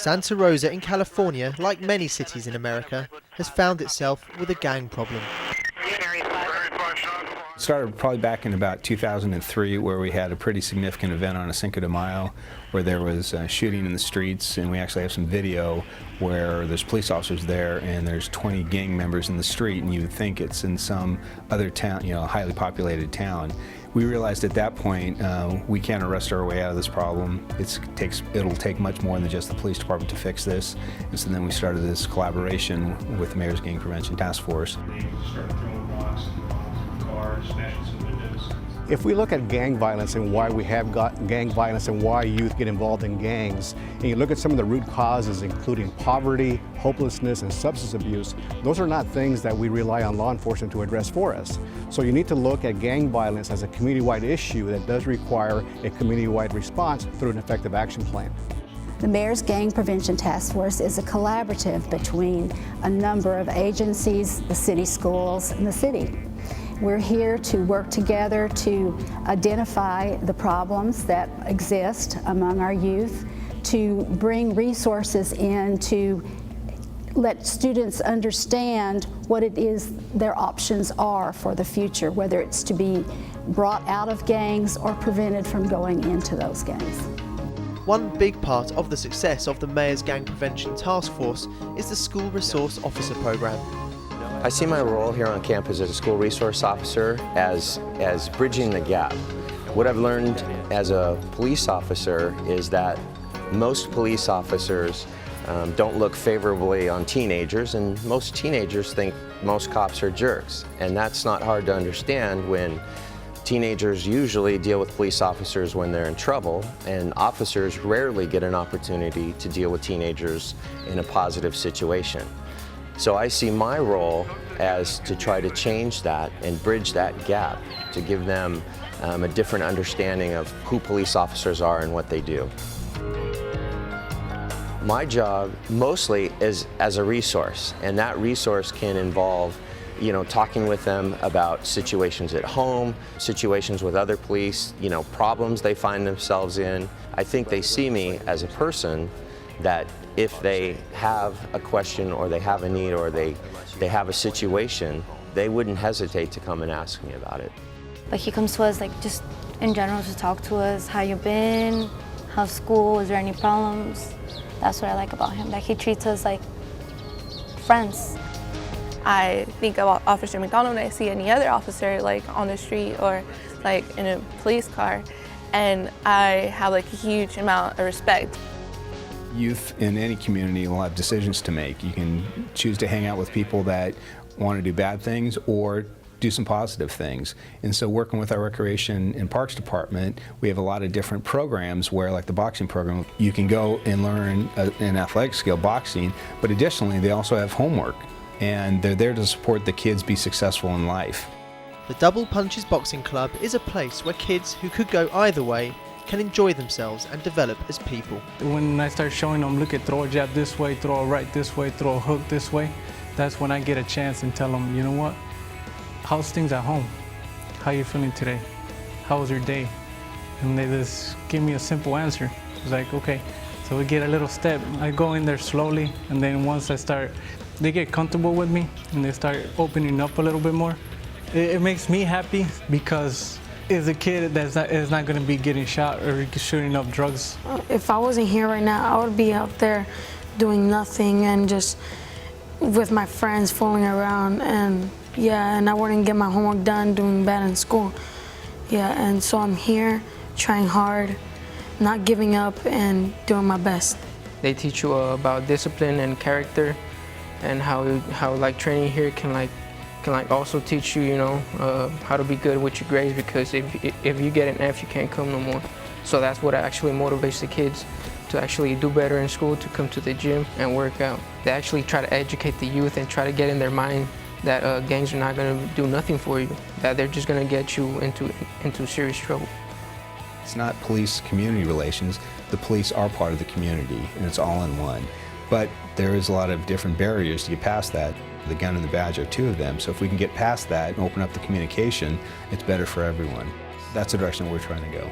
Santa Rosa in California, like many cities in America, has found itself with a gang problem. It started probably back in about 2003, where we had a pretty significant event on a Cinco de Mayo where there was shooting in the streets, and we actually have some video where there's police officers there and there's 20 gang members in the street, and you would think it's in some other town, a highly populated town. We realized at that point we can't arrest our way out of this problem. It'll take much more than just the police department to fix this. And so then we started this collaboration with the Mayor's Gang Prevention Task Force. If we look at gang violence and why we have got gang violence and why youth get involved in gangs, and you look at some of the root causes, including poverty, hopelessness, and substance abuse, those are not things that we rely on law enforcement to address for us. So you need to look at gang violence as a community-wide issue that does require a community-wide response through an effective action plan. The Mayor's Gang Prevention Task Force is a collaborative between a number of agencies, the city schools, and the city. We're here to work together to identify the problems that exist among our youth, to bring resources in to let students understand what it is their options are for the future, whether it's to be brought out of gangs or prevented from going into those gangs. One big part of the success of the Mayor's Gang Prevention Task Force is the School Resource Officer Program. I see my role here on campus as a school resource officer as bridging the gap. What I've learned as a police officer is that most police officers don't look favorably on teenagers, and most teenagers think most cops are jerks. And that's not hard to understand when teenagers usually deal with police officers when they're in trouble, and officers rarely get an opportunity to deal with teenagers in a positive situation. So I see my role as to try to change that and bridge that gap, to give them a different understanding of who police officers are and what they do. My job mostly is as a resource, and that resource can involve talking with them about situations at home, situations with other police, problems they find themselves in. I think they see me as a person that if they have a question or they have a need or they have a situation, they wouldn't hesitate to come and ask me about it. Like, he comes to us just in general to talk to us, how you been, how's school, is there any problems? That's what I like about him, that he treats us like friends. I think about Officer McDonald when I see any other officer on the street or in a police car, and I have a huge amount of respect. Youth in any community will have decisions to make. You can choose to hang out with people that want to do bad things or do some positive things. And so working with our Recreation and Parks Department, we have a lot of different programs where, like the boxing program, you can go and learn an athletic skill, boxing, but additionally they also have homework, and they're there to support the kids be successful in life. The Double Punches Boxing Club is a place where kids who could go either way can enjoy themselves and develop as people. When I start showing them, look, throw a jab this way, throw a right this way, throw a hook this way, that's when I get a chance and tell them, you know what, how's things at home? How you feeling today? How was your day? And they just give me a simple answer. It's like, okay, so we get a little step. I go in there slowly, and then once they get comfortable with me and they start opening up a little bit more. It makes me happy because is a kid that's not going to be getting shot or shooting up drugs. If I wasn't here right now, I would be out there doing nothing and just with my friends fooling around, and I wouldn't get my homework done, doing bad in school. And so I'm here trying hard, not giving up, and doing my best. They teach you about discipline and character, and how training here can also teach you, how to be good with your grades, because if you get an F, you can't come no more. So that's what actually motivates the kids to actually do better in school, to come to the gym and work out. They actually try to educate the youth and try to get in their mind that gangs are not going to do nothing for you, that they're just going to get you into serious trouble. It's not police-community relations. The police are part of the community, and it's all in one. But there is a lot of different barriers to get past that. The gun and the badge are two of them. So if we can get past that and open up the communication, it's better for everyone. That's the direction we're trying to go.